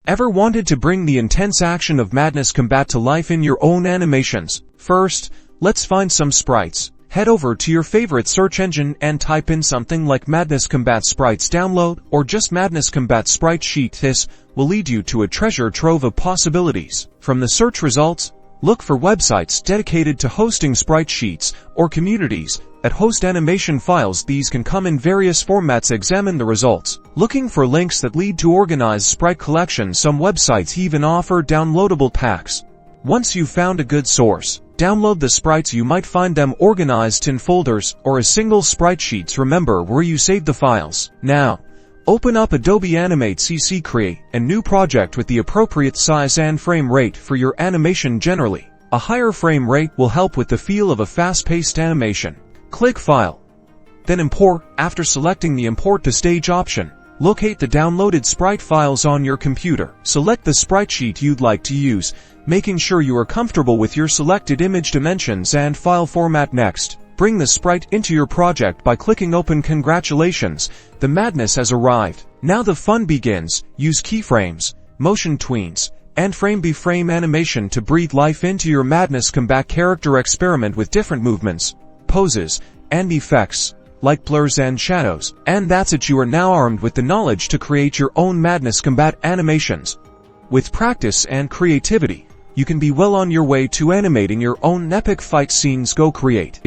Ever wanted to bring the intense action of Madness Combat to life in your own animations? First, let's find some sprites. Head over to your favorite search engine and type in something like Madness Combat Sprites download or just Madness Combat Sprite Sheet. This will lead you to a treasure trove of possibilities. From the search results, look for websites dedicated to hosting sprite sheets or communities that host animation files. These can come in various formats. Examine the results, looking for links that lead to organized sprite collections. Some websites even offer downloadable packs. Once you've found a good source, download the sprites. You might find them organized in folders or as single sprite sheets. Remember where you saved the files. Now, open up Adobe Animate Cc. Create a new project with the appropriate size and frame rate for your animation. Generally, a higher frame rate will help with the feel of a fast-paced animation. Click File, then Import. After selecting the Import to Stage option, locate the downloaded sprite files on your computer. Select the sprite sheet you'd like to use, making sure you are comfortable with your selected image dimensions and file format. Next, bring the sprite into your project by clicking Open. Congratulations, the madness has arrived. Now the fun begins. Use keyframes, motion tweens, and frame-by-frame animation to breathe life into your Madness Combat character. Experiment with different movements, poses, and effects, like blurs and shadows. And that's it, you are now armed with the knowledge to create your own Madness Combat animations. With practice and creativity, you can be well on your way to animating your own epic fight scenes. Go create.